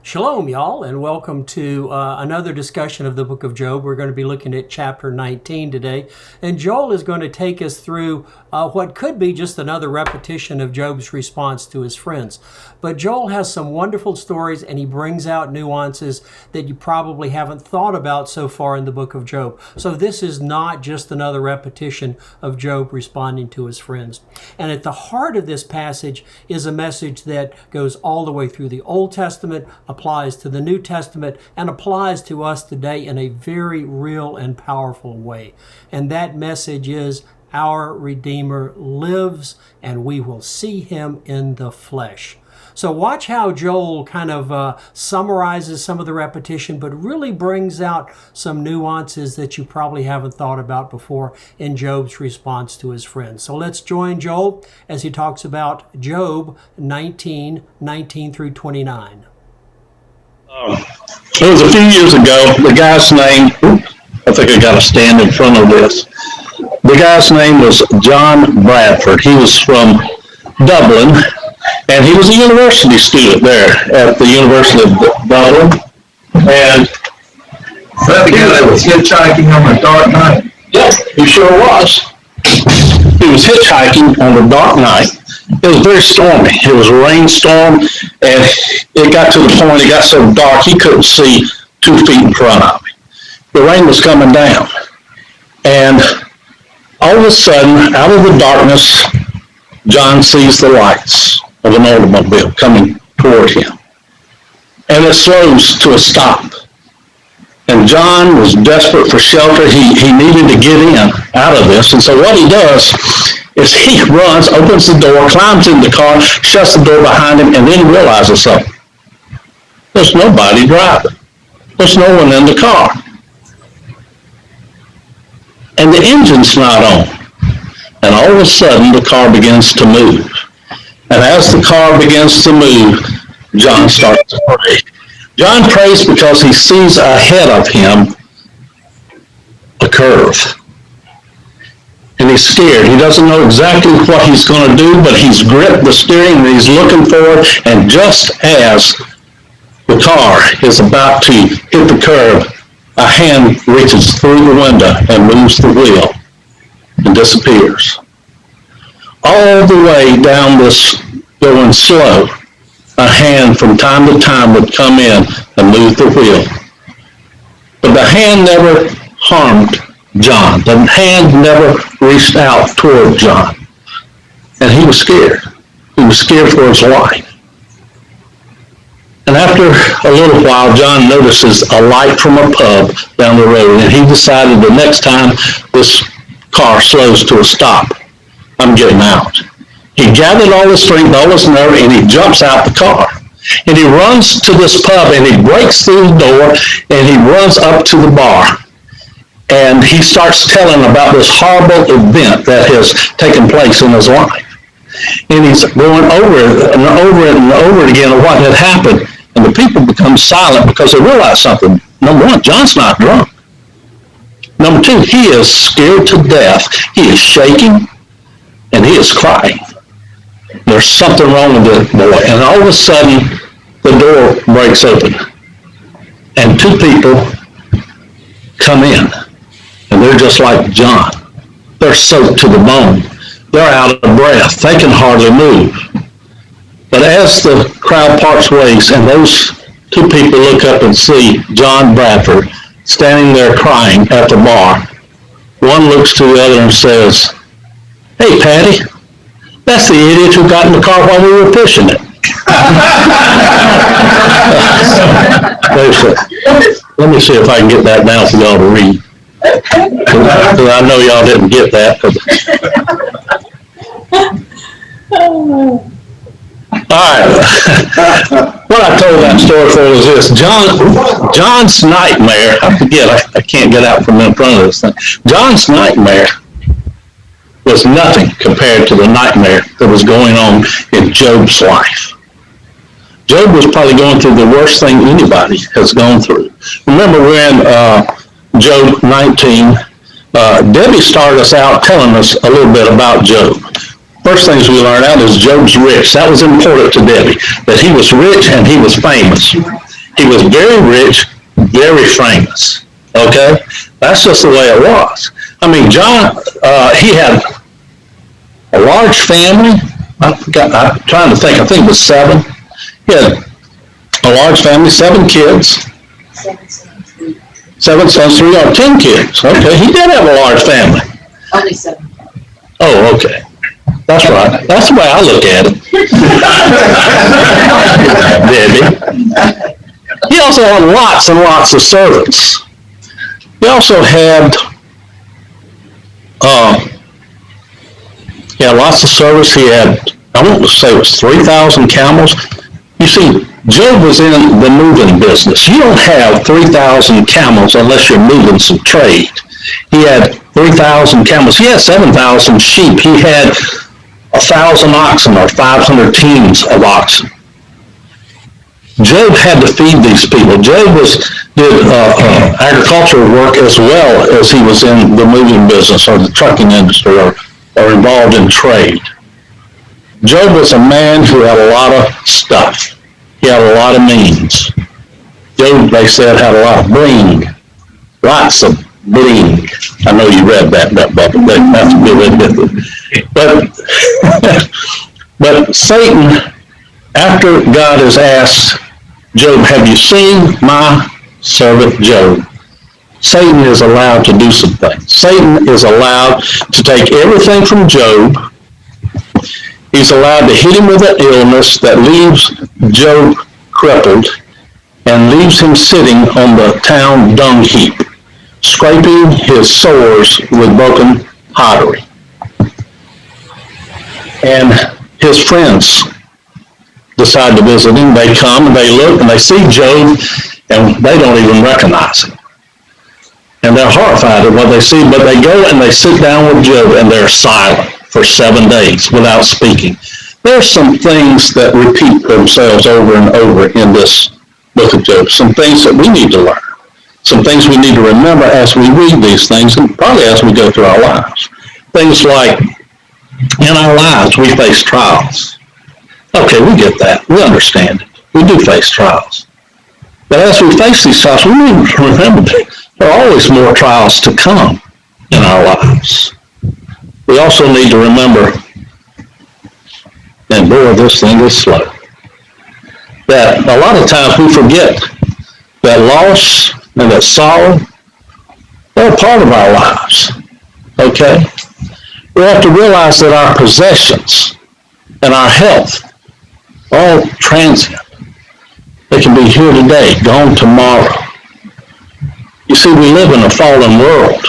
Shalom, y'all, and welcome to another discussion of the book of Job. We're going to be looking at chapter 19 today, and Joel is going to take us through what could be just another repetition of Job's response to his friends. But Joel has some wonderful stories, and he brings out nuances that you probably haven't thought about so far in the book of Job. So this is not just another repetition of Job responding to his friends. And at the heart of this passage is a message that goes all the way through the Old Testament, applies to the New Testament, and applies to us today in a very real and powerful way. And that message is our Redeemer lives, and we will see him in the flesh. So watch how Joel kind of summarizes some of the repetition, but really brings out some nuances that you probably haven't thought about before in Job's response to his friends. So let's join Joel as he talks about Job 19 through 29. It was a few years ago. The guy's name, I think I got to stand in front of this. The guy's name was John Bradford. He was from Dublin, and he was a university student there at the University of Dublin. And that the guy that was hitchhiking on a dark night? Yes, he sure was. He was hitchhiking on a dark night. It was very stormy. It was a rainstorm, and it got to the point, it got so dark he couldn't see 2 feet in front of him. The rain was coming down, and all of a sudden, out of the darkness, John sees the lights of an automobile coming toward him, and it slows to a stop. And John was desperate for shelter. He needed to get in out of this, and so what he does is he runs, opens the door, climbs in the car, shuts the door behind him, and then realizes something. There's nobody driving. There's no one in the car. And the engine's not on. And all of a sudden, the car begins to move. And as the car begins to move, John starts to pray. John prays because he sees ahead of him a curve. And he's scared. He doesn't know exactly what he's going to do, but he's gripped the steering and he's looking for it. And just as the car is about to hit the curb, a hand reaches through the window and moves the wheel and disappears. All the way down this, going slow, a hand from time to time would come in and move the wheel. But the hand never harmed John. The hand never reached out toward John. And he was scared. He was scared for his life. And after a little while, John notices a light from a pub down the road, and he decided the next time this car slows to a stop, I'm getting out. He gathered all his strength, all his nerve, and he jumps out the car. And he runs to this pub, and he breaks through the door, and he runs up to the bar. And he starts telling about this horrible event that has taken place in his life. And he's going over and over and over again of what had happened. And the people become silent because they realize something. Number one, John's not drunk. Number two, he is scared to death. He is shaking, and he is crying. There's something wrong with the boy. And all of a sudden, the door breaks open. And 2 people come in. And they're just like John. They're soaked to the bone. They're out of breath. They can hardly move. But as the crowd parts ways and those 2 people look up and see John Bradford standing there crying at the bar, one looks to the other and says, "Hey, Patty, that's the idiot who got in the car while we were pushing it." Let me see if I can get that down for y'all to read. Because I know y'all didn't get that. All right. What I told that story for was this. John's nightmare, I can't get out from in front of this thing. John's nightmare was nothing compared to the nightmare that was going on in Job's life. Job was probably going through the worst thing anybody has gone through. Remember, we're in Job 19. Debbie started us out telling us a little bit about Job. First things we learned out is Job's rich. That was important to Debbie, that he was rich and he was famous. He was very rich, very famous. Okay? That's just the way it was. I mean, John, he had a large family. I'm trying to think. I think it was 7. He had a large family, 7 kids. 7 sons, 3 or 10 kids. Okay, he did have a large family. Only 7. Oh, okay. That's right. That's the way I look at it. Debbie. He also had lots and lots of servants. He also had lots of servants. He had, I want to say it was 3,000 camels. You see, Job was in the moving business. You don't have 3,000 camels unless you're moving some trade. He had 3,000 camels. He had 7,000 sheep. He had 1,000 oxen or 500 teams of oxen. Job had to feed these people. Job did agricultural work as well as he was in the moving business or the trucking industry or involved in trade. Job was a man who had a lot of stuff. He had a lot of means. Job, they said, had a lot of bling. Lots of bling. I know you read that Bubba. That's a good way to But Satan, after God has asked Job, have you seen my servant Job? Satan is allowed to do some things. Satan is allowed to take everything from Job. He's allowed to hit him with an illness that leaves Job crippled and leaves him sitting on the town dung heap, scraping his sores with broken pottery. And his friends decide to visit him. They come and they look and they see Job and they don't even recognize him. And they're horrified at what they see, but they go and they sit down with Job and they're silent for 7 days without speaking. There's some things that repeat themselves over and over in this book of Job, some things that we need to learn, some things we need to remember as we read these things and probably as we go through our lives. Things like, in our lives, we face trials. Okay, we get that. We understand it. We do face trials. But as we face these trials, we need to remember that there are always more trials to come in our lives. We also need to remember, and boy, this thing is slow, that a lot of times we forget that loss and that sorrow, they're a part of our lives, okay? We have to realize that our possessions and our health are all transient. They can be here today, gone tomorrow. You see, we live in a fallen world.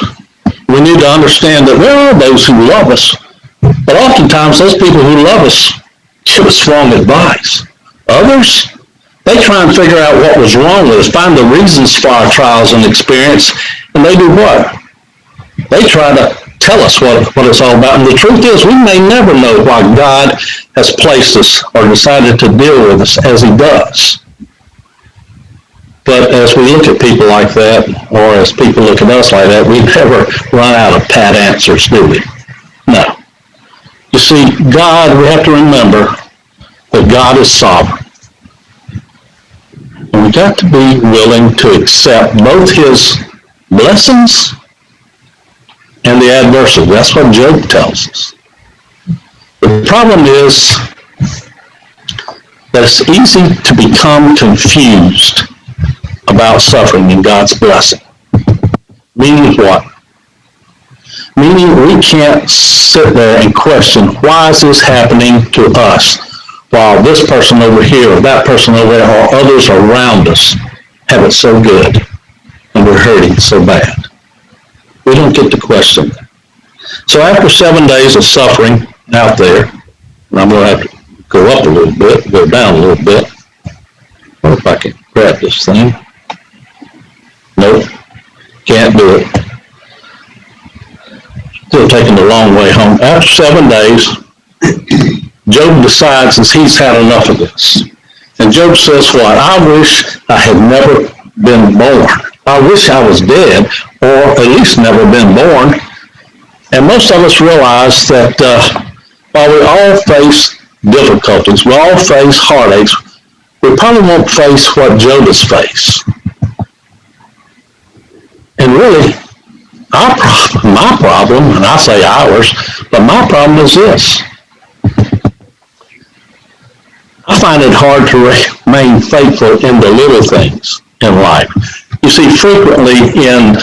We need to understand that there are those who love us, but oftentimes those people who love us give us wrong advice. Others, they try and figure out what was wrong with us, find the reasons for our trials and experience, and they do what? They try to tell us what it's all about. And the truth is, we may never know why God has placed us or decided to deal with us as he does. But as we look at people like that, or as people look at us like that, we never run out of pat answers, do we? No. You see, God, we have to remember that God is sovereign. And we've got to be willing to accept both his blessings and the adversity. That's what Job tells us. The problem is that it's easy to become confused about suffering and God's blessing. Meaning what? Meaning we can't sit there and question, why is this happening to us while this person over here or that person over there or others around us have it so good and we're hurting so bad? We don't get to question that. So after 7 days of suffering out there, and I'm going to have to go up a little bit, go down a little bit. What if I can grab this thing? Nope, can't do it. Still taking the long way home. After 7 days, Job decides that he's had enough of this. And Job says what? I wish I had never been born. I wish I was dead, or at least never been born. And most of us realize that while we all face difficulties, we all face heartaches, we probably won't face what Job has faced. And really, my problem, and I say ours, but my problem is this. I find it hard to remain faithful in the little things in life. You see, frequently in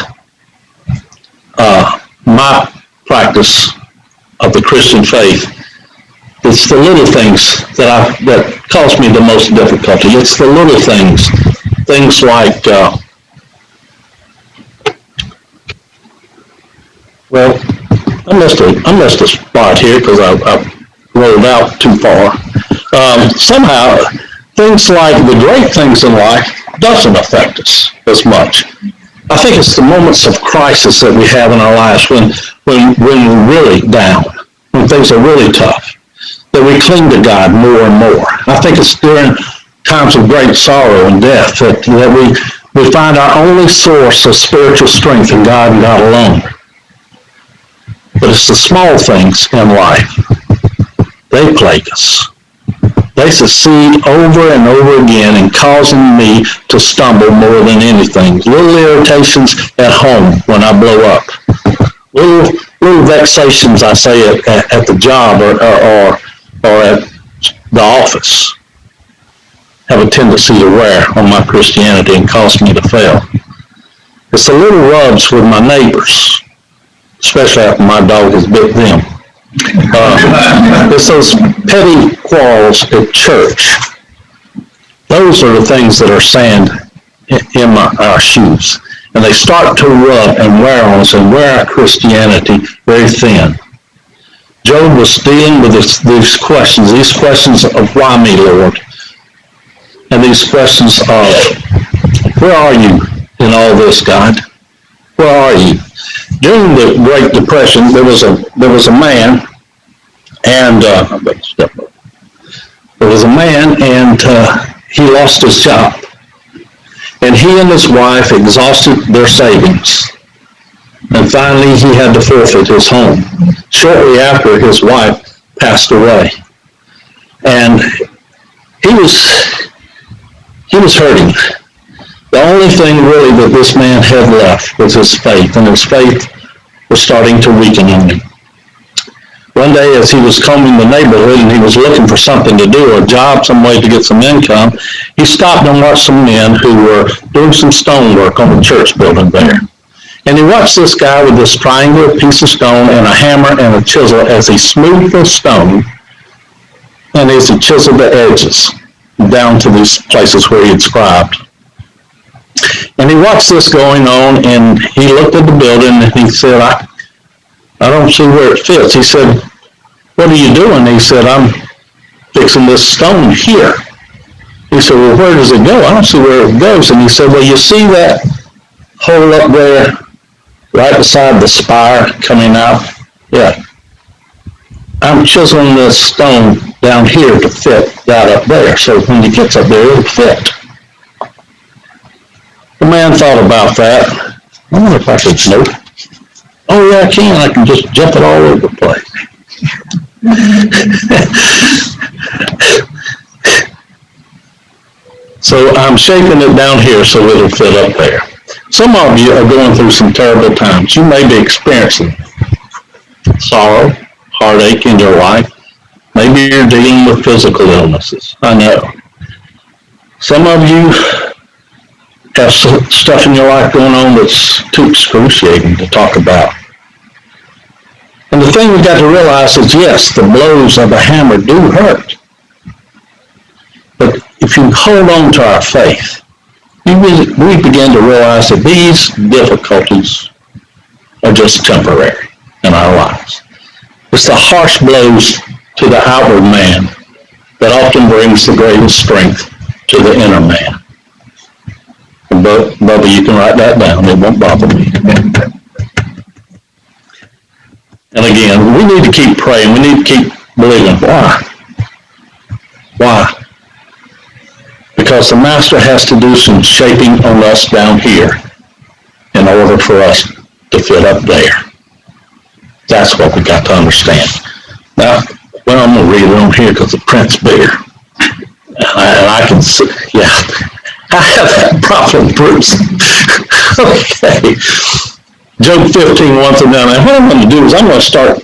my practice of the Christian faith, it's the little things that cause me the most difficulty. It's the little things like, well, I missed a spot here because I rolled out too far. Somehow, things like the great things in life doesn't affect us as much. I think it's the moments of crisis that we have in our lives when we're really down, when things are really tough, that we cling to God more and more. I think it's during times of great sorrow and death that we find our only source of spiritual strength in God and God alone. But it's the small things in life. They plague us. They succeed over and over again in causing me to stumble more than anything. Little irritations at home when I blow up. Little vexations, I say, at the job or at the office have a tendency to wear on my Christianity and cause me to fail. It's the little rubs with my neighbors, especially after my dog has bit them. It's those petty quarrels at church. Those are the things that are sand in our shoes. And they start to rub and wear on us and wear our Christianity very thin. Job was dealing with these questions of why me, Lord? And these questions of, where are you in all this, God? Where are you? During the Great Depression, there was a man, and he lost his job, and he and his wife exhausted their savings, and finally he had to forfeit his home. Shortly after, his wife passed away, and he was hurting. The only thing really that this man had left was his faith, and his faith was starting to weaken on him. One day as he was combing the neighborhood and he was looking for something to do, a job, some way to get some income, he stopped and watched some men who were doing some stonework on the church building there. And he watched this guy with this triangular piece of stone and a hammer and a chisel as he smoothed the stone and as he chiseled the edges down to these places where he had scribed. And he watched this going on, and he looked at the building, and he said, I don't see where it fits. He said, what are you doing? He said, I'm fixing this stone here. He said, well, where does it go? I don't see where it goes. And he said, well, you see that hole up there right beside the spire coming out? Yeah. I'm chiseling this stone down here to fit that up there. So when he gets up there, it'll fit. The man thought about that. I wonder if I could note. Oh yeah, I can. I can just jump it all over the place. So I'm shaping it down here so it'll fit up there. Some of you are going through some terrible times. You may be experiencing sorrow, heartache in your life. Maybe you're dealing with physical illnesses. I know. Some of you have stuff in your life going on that's too excruciating to talk about. And the thing we've got to realize is, yes, the blows of a hammer do hurt. But if you hold on to our faith, we begin to realize that these difficulties are just temporary in our lives. It's the harsh blows to the outward man that often brings the greatest strength to the inner man. And Bubba, you can write that down. It won't bother me. And again, we need to keep praying. We need to keep believing. Why? Why? Because the Master has to do some shaping on us down here in order for us to fit up there. That's what we got to understand. Now, well, I'm going to read it on here because the print's bigger. And I can see, yeah, I have that problem, Bruce. Okay. Job 15, 1 through 9. And what I'm going to do is I'm going to start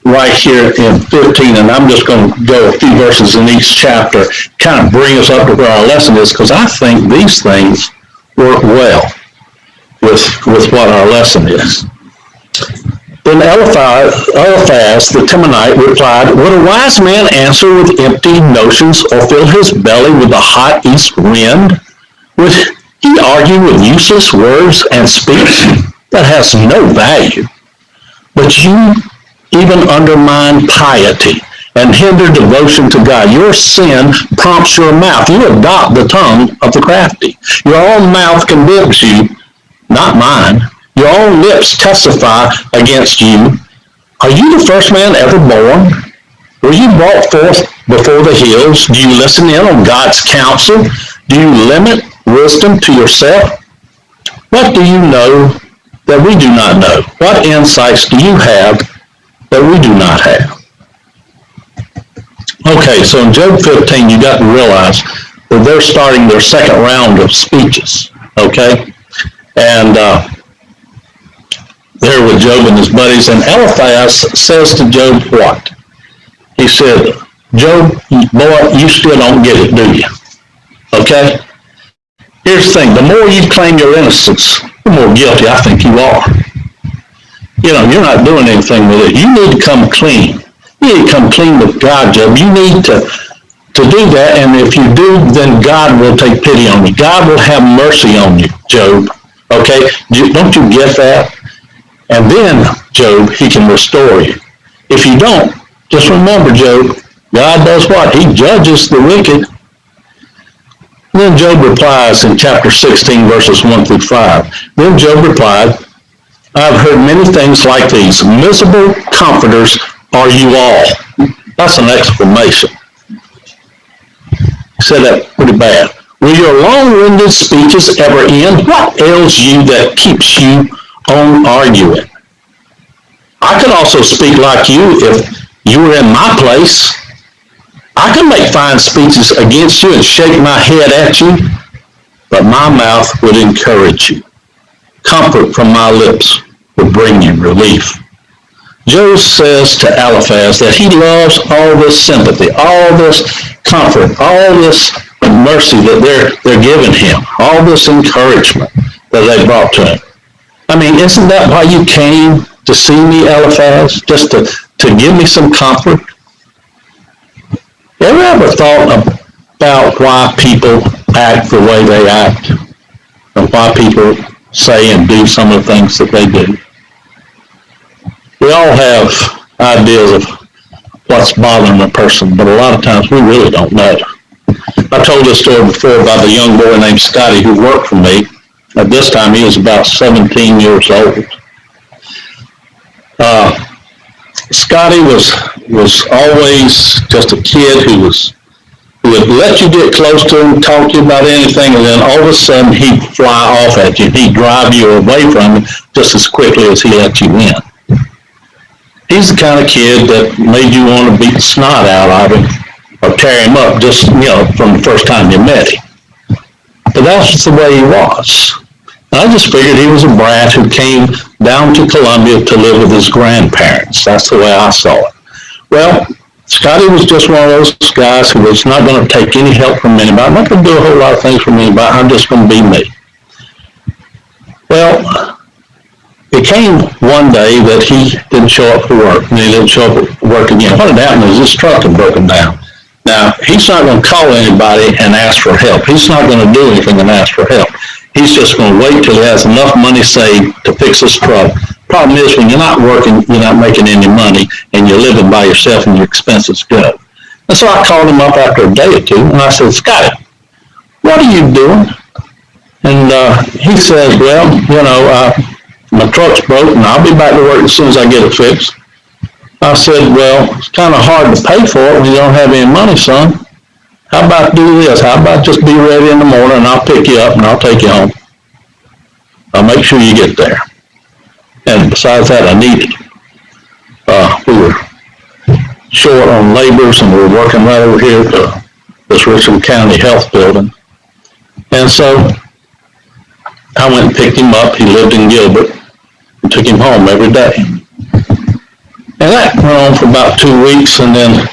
right here in 15, and I'm just going to go a few verses in each chapter, kind of bring us up to where our lesson is, because I think these things work well with what our lesson is. Then Eliphaz the Temanite replied, would a wise man answer with empty notions or fill his belly with the hot east wind? Would he argue with useless words and speech that has no value? But you even undermine piety and hinder devotion to God. Your sin prompts your mouth. You adopt the tongue of the crafty. Your own mouth condemns you, not mine. Your own lips testify against you. Are you the first man ever born? Were you brought forth before the hills? Do you listen in on God's counsel? Do you limit wisdom to yourself? What do you know that we do not know? What insights do you have that we do not have? Okay, so in Job 15, you got to realize that they're starting their second round of speeches, okay? And they're with Job and his buddies, and Eliphaz says to Job what? He said, Job, boy, you still don't get it, do you? Okay? Here's the thing, the more you claim your innocence, the more guilty I think you are. You know, you're not doing anything with it. You need to come clean. You need to come clean with God, Job. You need to do that, and if you do, then God will take pity on you. God will have mercy on you, Job. Okay? Don't you get that? And then, Job, he can restore you. If you don't, just remember, Job, God does what? He judges the wicked. And then Job replies in chapter 16, verses 1 through 5. Then Job replied, I've heard many things like these. Miserable comforters are you all. That's an exclamation. He said that pretty bad. Will your long-winded speeches ever end? What ails you that keeps you on arguing? I could also speak like you if you were in my place. I could make fine speeches against you and shake my head at you, but my mouth would encourage you. Comfort from my lips would bring you relief. Job says to Eliphaz that he loves all this sympathy, all this comfort, all this mercy that they're giving him, all this encouragement that they brought to him. I mean, isn't that why you came to see me, Eliphaz? Just to give me some comfort? You ever thought about why people act the way they act? And why people say and do some of the things that they do? We all have ideas of what's bothering a person, but a lot of times we really don't know. I told this story before about the young boy named Scotty who worked for me. At this time, he was about 17 years old. Scotty was always just a kid who would let you get close to him, talk to you about anything, and then all of a sudden he'd fly off at you. He'd drive you away from him just as quickly as he let you in. He's the kind of kid that made you want to beat the snot out of him or tear him up just, from the first time you met him. But that's just the way he was. And I just figured he was a brat who came down to Columbia to live with his grandparents. That's the way I saw it. Well, Scotty was just one of those guys who was not going to take any help from anybody. I'm not going to do a whole lot of things from anybody. I'm just going to be me. Well, it came one day that he didn't show up for work, and he didn't show up for work again. What had happened is his truck had broken down. Now, he's not going to call anybody and ask for help. He's not going to do anything and ask for help. He's just going to wait till he has enough money saved to fix his truck. Problem is, when you're not working, you're not making any money, and you're living by yourself and your expenses go. And so I called him up after a day or two, and I said, Scotty, what are you doing? And he said, well, my truck's broke, and I'll be back to work as soon as I get it fixed. I said, well, it's kind of hard to pay for it when you don't have any money, son. How about do this? How about just be ready in the morning, and I'll pick you up, and I'll take you home. I'll make sure you get there. And besides that, I needed. We were short on laborers, and we were working right over here at the this Richland County Health Building. And so I went and picked him up. He lived in Gilbert, and took him home every day. And that went on for about 2 weeks, and then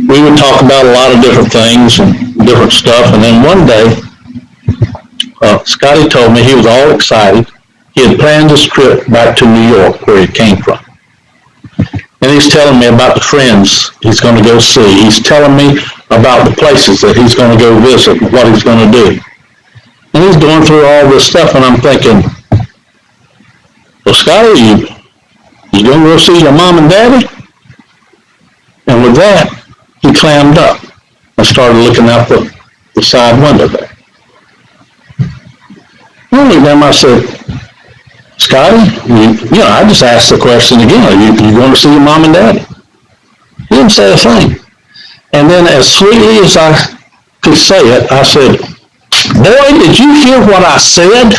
we would talk about a lot of different things and different stuff. And then one day, Scotty told me he was all excited. He had planned this trip back to New York, where he came from. And he's telling me about the friends he's going to go see. He's telling me about the places that he's going to go visit and what he's going to do. And he's going through all this stuff, and I'm thinking, well, Scotty, you going to go see your mom and daddy? And with that, he clammed up and started looking out the side window there. I looked at him, I said, Scotty, I just asked the question again, are you going to see your mom and daddy? He didn't say a thing. And then as sweetly as I could say it, I said, boy, did you hear what I said?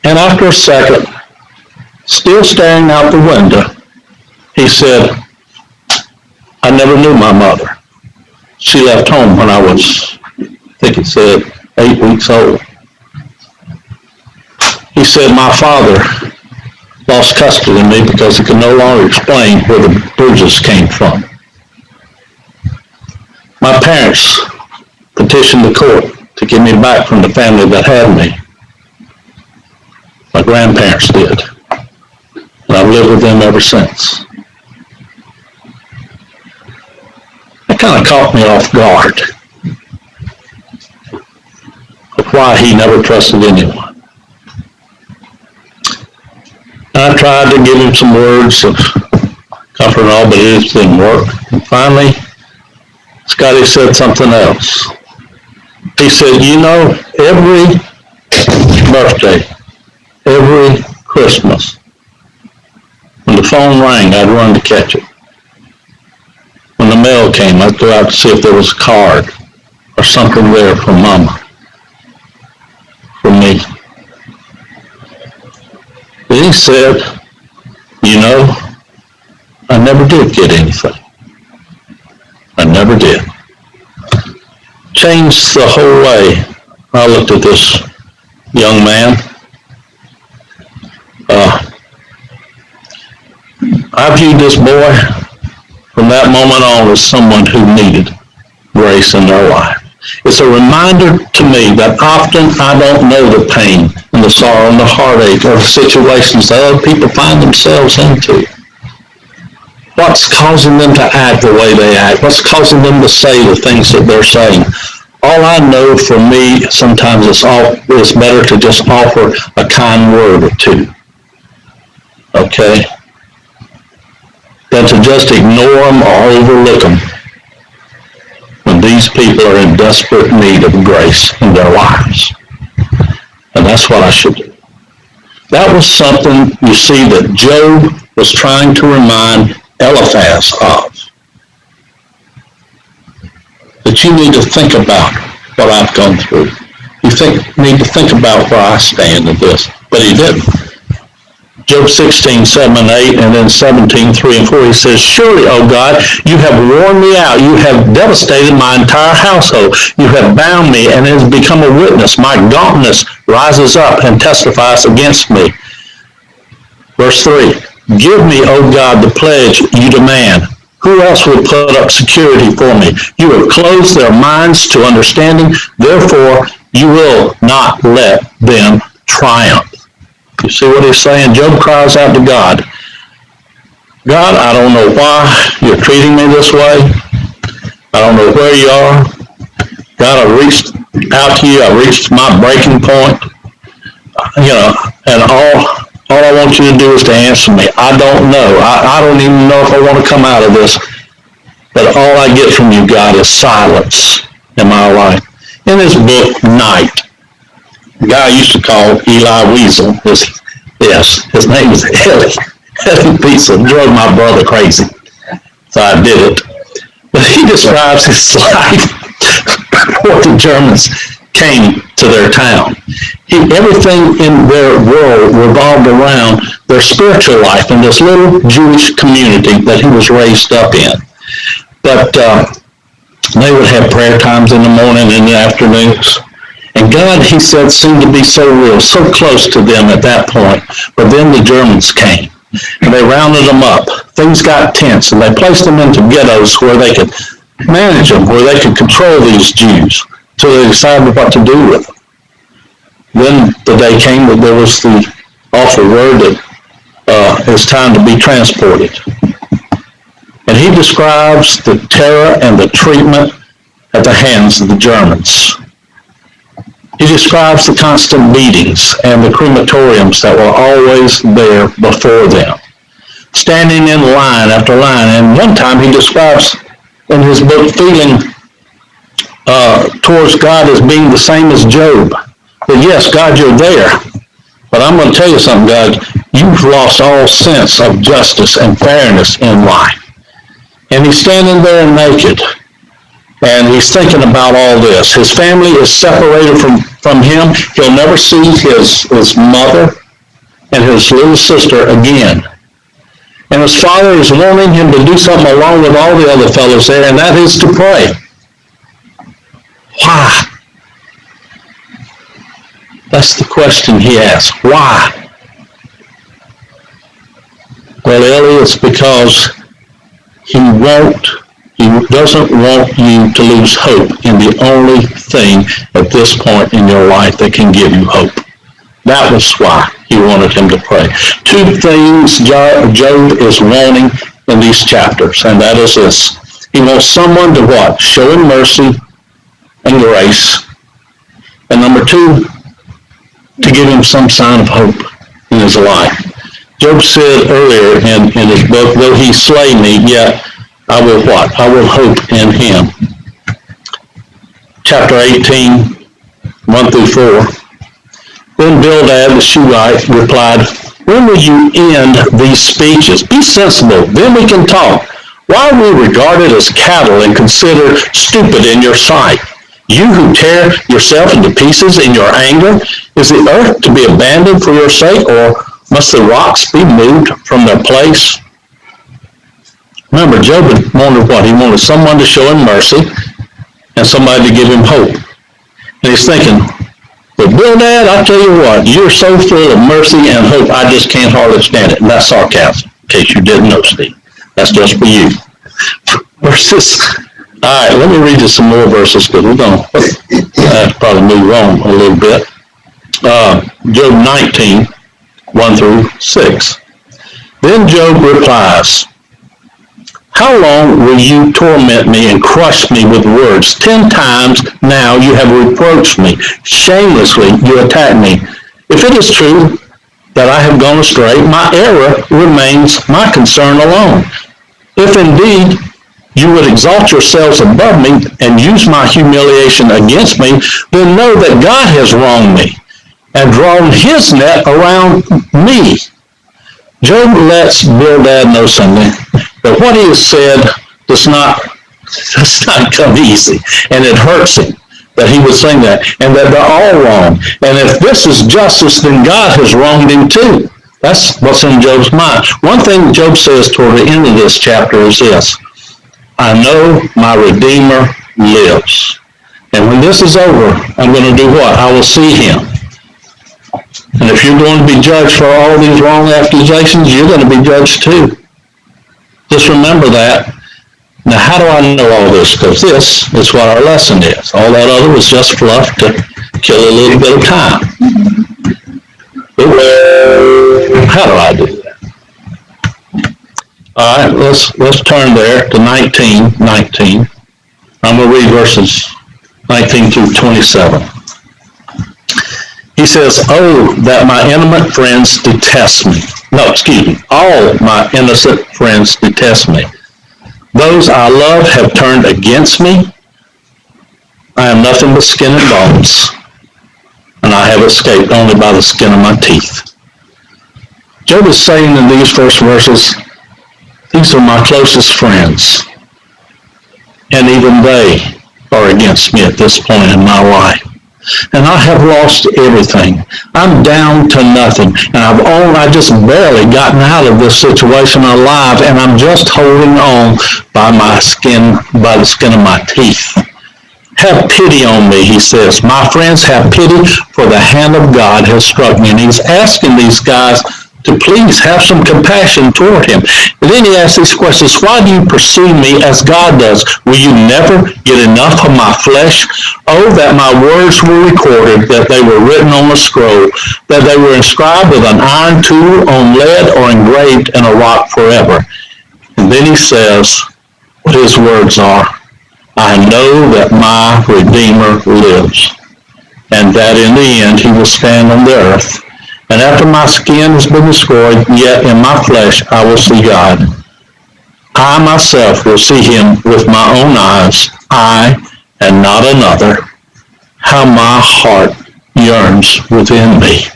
And after a second, still staring out the window, he said, I never knew my mother. She left home when I was, I think it said, 8 weeks old. He said, my father lost custody of me because he could no longer explain where the bruises came from. My parents petitioned the court to get me back from the family that had me. My grandparents did. And I've lived with them ever since. That kind of caught me off guard of why he never trusted anyone. And I tried to give him some words of comfort and all, but it just didn't work. And finally, Scotty said something else. He said, every birthday, every Christmas, when the phone rang, I'd run to catch it. When the mail came, I'd go out to see if there was a card or something there from Mama, from me. Then he said, I never did get anything. I never did. Changed the whole way I looked at this young man. I viewed this boy from that moment on as someone who needed grace in their life. It's a reminder to me that often I don't know the pain and the sorrow and the heartache of situations that other people find themselves into. What's causing them to act the way they act? What's causing them to say the things that they're saying? All I know for me, sometimes it's better to just offer a kind word or two. Okay? Than to just ignore them or overlook them when these people are in desperate need of grace in their lives. And that's what I should do. That was something, you see, that Job was trying to remind Eliphaz of. That you need to think about what I've gone through. You need to think about where I stand in this. But he didn't. Job 16, 7 and 8, and then 17, 3 and 4, he says, surely, O God, you have worn me out. You have devastated my entire household. You have bound me, and it has become a witness. My gauntness rises up and testifies against me. Verse 3, give me, O God, the pledge you demand. Who else will put up security for me? You have closed their minds to understanding. Therefore, you will not let them triumph. You see what he's saying? Job cries out to God. God, I don't know why you're treating me this way. I don't know where you are. God, I reached out to you. I reached my breaking point. And all I want you to do is to answer me. I don't know. I don't even know if I want to come out of this. But all I get from you, God, is silence in my life. In his book, Night, the guy I used to call Eli Weasel, his name is Eddie Weasel, drove my brother crazy. So I did it. But he describes his life before the Germans came to their town. Everything in their world revolved around their spiritual life in this little Jewish community that he was raised up in. But they would have prayer times in the morning and the afternoons. And God, he said, seemed to be so real, so close to them at that point. But then the Germans came, and they rounded them up. Things got tense, and they placed them into ghettos where they could manage them, where they could control these Jews, till they decided what to do with them. Then the day came that there was the awful word that it's time to be transported. And he describes the terror and the treatment at the hands of the Germans. He describes the constant beatings and the crematoriums that were always there before them, standing in line after line. And one time he describes in his book feeling towards God as being the same as Job. That yes, God, you're there, but I'm going to tell you something, God, you've lost all sense of justice and fairness in life. And he's standing there naked. And he's thinking about all this. His family is separated from him. He'll never see his mother and his little sister again. And his father is wanting him to do something along with all the other fellows there, and that is to pray. Why? That's the question he asks. Why? Well, Ellie, it's because he doesn't want you to lose hope in the only thing at this point in your life that can give you hope. That was why he wanted him to pray. Two things Job is wanting in these chapters, and that is this. He wants someone to what? Show him mercy and grace. And number two, to give him some sign of hope in his life. Job said earlier in his book, though he slay me, yet I will what? I will hope in him. Chapter 18, 1 through 4. Then Bildad the Shuhite replied, when will you end these speeches? Be sensible, then we can talk. Why are we regarded as cattle and considered stupid in your sight? You who tear yourself into pieces in your anger, is the earth to be abandoned for your sake, or must the rocks be moved from their place? Remember, Job wanted what? He wanted someone to show him mercy and somebody to give him hope. And he's thinking, but Bildad, I tell you what, you're so full of mercy and hope, I just can't hardly stand it. And that's sarcasm, in case you didn't know, Steve. That's just for you. Verses. All right, let me read you some more verses because we're going to probably move on a little bit. Job 19, 1 through 6. Then Job replies, how long will you torment me and crush me with words? 10 times now you have reproached me. Shamelessly you attack me. If it is true that I have gone astray, my error remains my concern alone. If indeed you would exalt yourselves above me and use my humiliation against me, then know that God has wronged me and drawn his net around me. Job lets Bildad know something, that what he has said does not come easy, and it hurts him that he would sing that, and that they're all wrong. And if this is justice, then God has wronged him too. That's what's in Job's mind. One thing Job says toward the end of this chapter is this, I know my Redeemer lives. And when this is over, I'm going to do what? I will see him. And if you're going to be judged for all these wrong accusations, you're going to be judged too. Just remember that. Now, how do I know all this? Because this is what our lesson is. All that other was just fluff to kill a little bit of time. How do I do that? All right, let's turn there to 19. I'm going to read verses 19 through 27. He says, oh, that my intimate friends detest me. No, excuse me. All my innocent friends detest me. Those I love have turned against me. I am nothing but skin and bones, and I have escaped only by the skin of my teeth. Job is saying in these first verses, these are my closest friends, and even they are against me at this point in my life. and I have lost everything. I'm down to nothing, and I just barely gotten out of this situation alive, and I'm just holding on by the skin of my teeth. Have pity on me, he says. My friends, have pity, for the hand of God has struck me. And he's asking these guys to please have some compassion toward him. And then he asks these questions: why do you pursue me as God does? Will you never get enough of my flesh? Oh, that my words were recorded, that they were written on a scroll, that they were inscribed with an iron tool on lead or engraved in a rock forever. And then he says what his words are: I know that my Redeemer lives, and that in the end he will stand on the earth. And after my skin has been destroyed, yet in my flesh I will see God. I myself will see him with my own eyes, I and not another. How my heart yearns within me.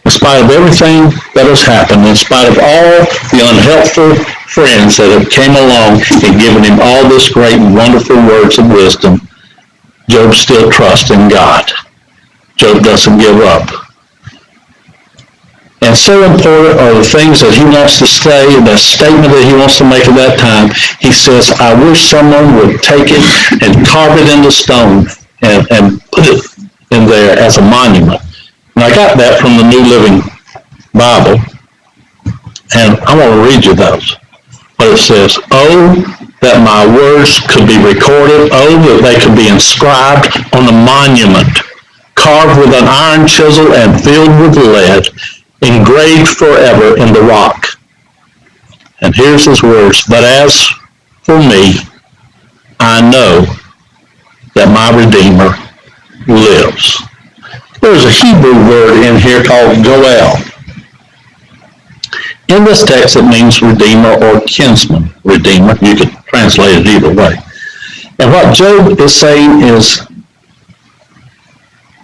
In spite of everything that has happened, in spite of all the unhelpful friends that have came along and given him all this great and wonderful words of wisdom, Job still trusts in God. Job doesn't give up. And so important are the things that he wants to say, the statement that he wants to make at that time. He says, I wish someone would take it and carve it into stone and put it in there as a monument. And I got that from the New Living Bible, and I want to read you those. But it says, oh, that my words could be recorded, oh, that they could be inscribed on a monument, carved with an iron chisel and filled with lead, engraved forever in the rock. And here's his words: but as for me, I know that my Redeemer lives. There's a Hebrew word in here called goel. In this text, it means redeemer or kinsman redeemer. You could translate it either way. And what Job is saying is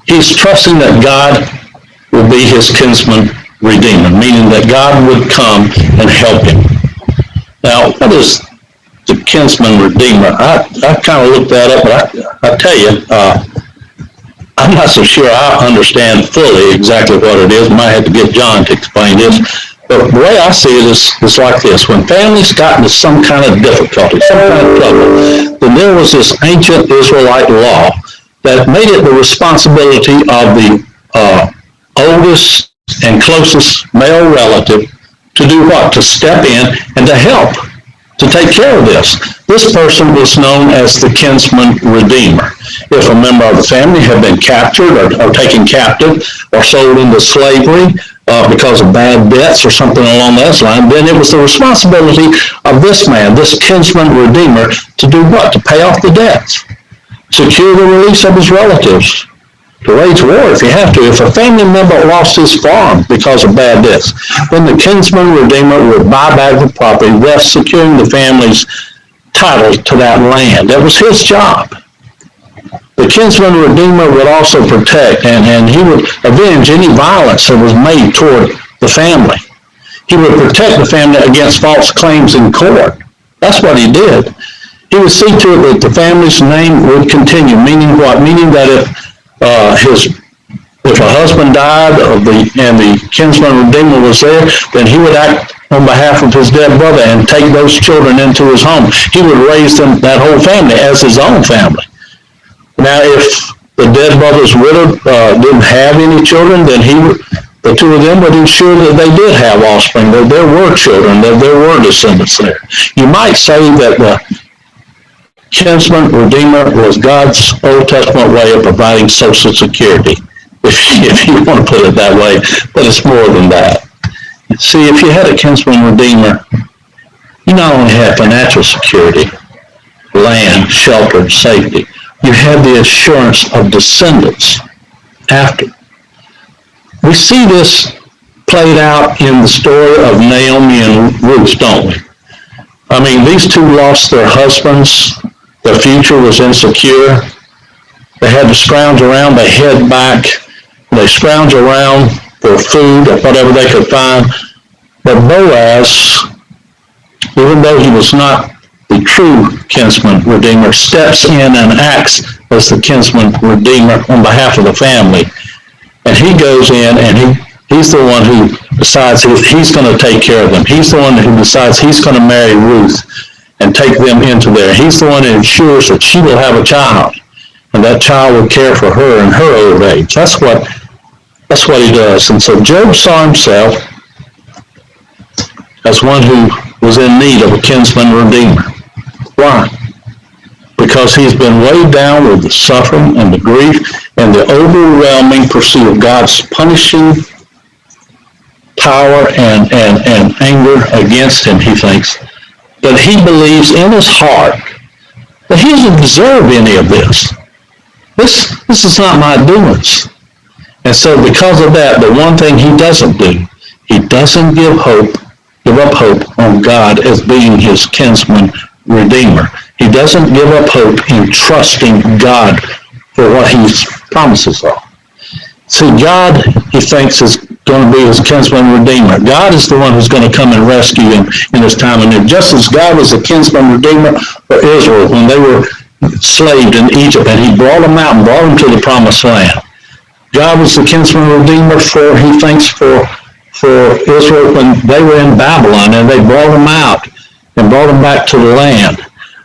he's trusting that God will be his kinsman redeemer, meaning that God would come and help him. Now, what is the kinsman redeemer? I kind of looked that up, but I tell you, I'm not so sure I understand fully exactly what it is. I might have to get John to explain this. But the way I see it is like this. When families got into some kind of difficulty, some kind of trouble, then there was this ancient Israelite law that made it the responsibility of the oldest and closest male relative to do what? To step in and to help, to take care of this. This person was known as the kinsman redeemer. If a member of the family had been captured or taken captive or sold into slavery because of bad debts or something along that line, then it was the responsibility of this man, this kinsman redeemer, to do what? To pay off the debts, secure the release of his relatives, to wage war if you have to. If a family member lost his farm because of bad debts, then the kinsman redeemer would buy back the property, thus securing the family's title to that land. That was his job. The kinsman redeemer would also protect and he would avenge any violence that was made toward the family. He would protect the family against false claims in court. That's what he did. He would see to it that the family's name would continue, meaning what? Meaning that if a husband died and the kinsman redeemer was there, then he would act on behalf of his dead brother and take those children into his home. He would raise them, that whole family, as his own family. Now, if the dead brother's widow didn't have any children, then the two of them would ensure that they did have offspring, that there were children, that there were descendants there. You might say that the kinsman redeemer was God's Old Testament way of providing Social Security, if you want to put it that way, but it's more than that. See, if you had a kinsman redeemer, you not only had financial security, land, shelter, safety, you had the assurance of descendants after. We see this played out in the story of Naomi and Ruth, don't we? I mean, these two lost their husbands. Their future was insecure. They had to scrounge around. They head back. They scrounge around for food or whatever they could find. But Boaz, even though he was not the true kinsman redeemer, steps in and acts as the kinsman redeemer on behalf of the family. And he goes in and he's the one who decides he's going to take care of them. He's the one who decides he's going to marry Ruth and take them into there. He's the one who ensures that she will have a child, and that child will care for her in her old age. That's what he does. And so Job saw himself as one who was in need of a kinsman redeemer. Why? Because he's been weighed down with the suffering and the grief and the overwhelming pursuit of God's punishing power and anger against him, he thinks. But he believes in his heart that he doesn't deserve any of this. This is not my doings. And so because of that, the one thing he doesn't do, he doesn't give up hope on God as being his kinsman redeemer. He doesn't give up hope in trusting God for what his promises are. See, God, he thinks, is going to be his kinsman redeemer. God is the one who's going to come and rescue him in his time of need. Just as God was the kinsman redeemer for Israel when they were enslaved in Egypt, and he brought them out and brought them to the promised land. God was the kinsman redeemer for Israel when they were in Babylon, and they brought them out and brought them back to the land.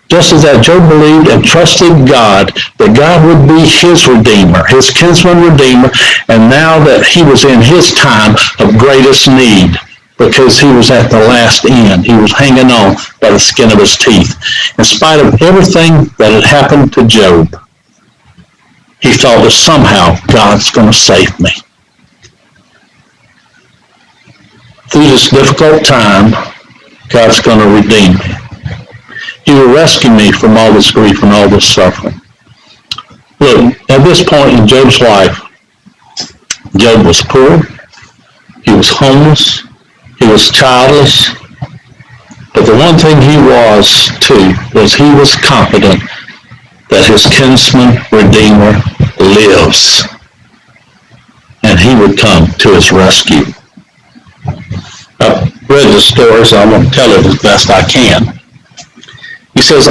Just as that Job believed and trusted God, that God would be his redeemer, his kinsman redeemer, and now that he was in his time of greatest need, because he was at the last end. He was hanging on by the skin of his teeth. In spite of everything that had happened to Job, he thought that somehow God's going to save me. Through this difficult time, God's going to redeem me. He will rescue me from all this grief and all this suffering. Look, at this point in Job's life, Job was poor, he was homeless, he was childless, but the one thing he was, too, was he was confident that his kinsman redeemer lives, and he would come to his rescue. I've read the story, so I'm going to tell it as best I can. He says,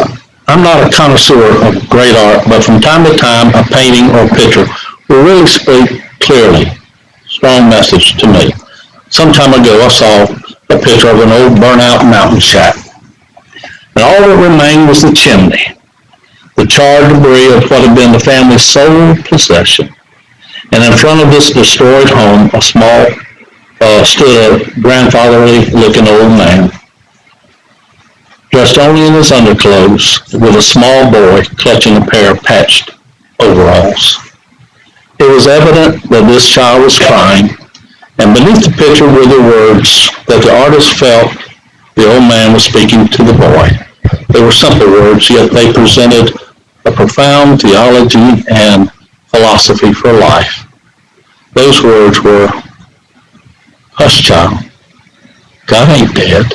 I'm not a connoisseur of great art, but from time to time, a painting or picture will really speak clearly, strong message to me. Some time ago, I saw a picture of an old burnt-out mountain shack. And all that remained was the chimney, the charred debris of what had been the family's sole possession. And in front of this destroyed home, stood a grandfatherly-looking old man, dressed only in his underclothes, with a small boy clutching a pair of patched overalls. It was evident that this child was crying, and beneath the picture were the words that the artist felt the old man was speaking to the boy. They were simple words, yet they presented a profound theology and philosophy for life. Those words were, "Hush, child, God ain't dead.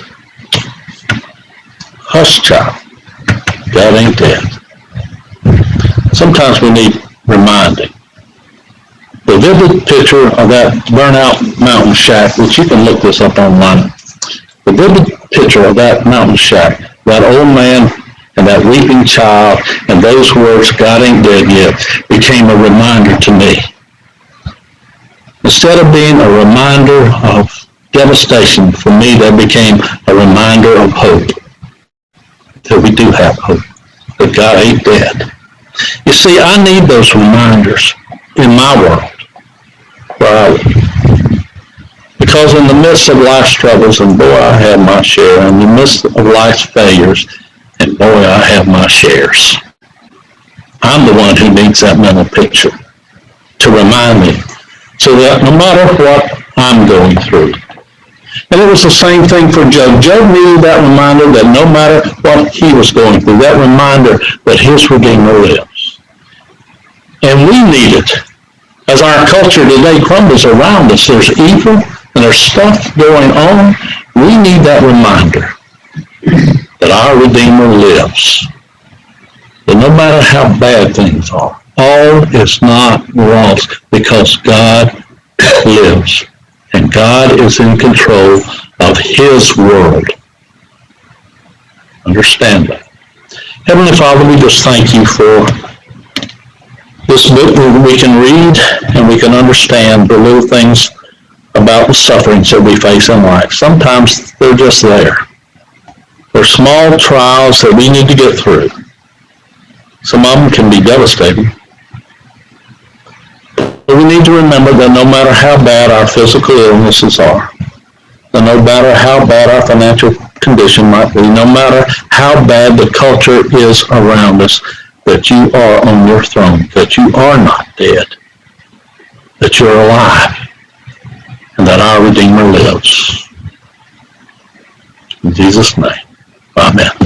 Hush, child, God ain't dead." Sometimes we need reminding. The vivid picture of that burnt-out mountain shack, which you can look this up online, the vivid picture of that mountain shack, that old man and that weeping child, and those words, "God ain't dead yet," became a reminder to me. Instead of being a reminder of devastation, for me, that became a reminder of hope. That we do have hope, that God ain't dead. You see, I need those reminders in my world, where I live. Because in the midst of life's troubles, and boy, I have my share, in the midst of life's failures, and boy, I have my shares. I'm the one who needs that mental picture to remind me, so that no matter what I'm going through. And it was the same thing for Job. Job needed that reminder that no matter what he was going through, that reminder that his Redeemer lives. And we need it. As our culture today crumbles around us, there's evil and there's stuff going on. We need that reminder that our Redeemer lives. That no matter how bad things are, all is not lost because God lives. And God is in control of his world. Understand that. Heavenly Father, we just thank you for This book we can read and we can understand the little things about the sufferings that we face in life. Sometimes they're just there. They're small trials that we need to get through. Some of them can be devastating. But we need to remember that no matter how bad our physical illnesses are, that no matter how bad our financial condition might be, no matter how bad the culture is around us, that you are on your throne, that you are not dead, that you're alive, and that our Redeemer lives. In Jesus' name, amen.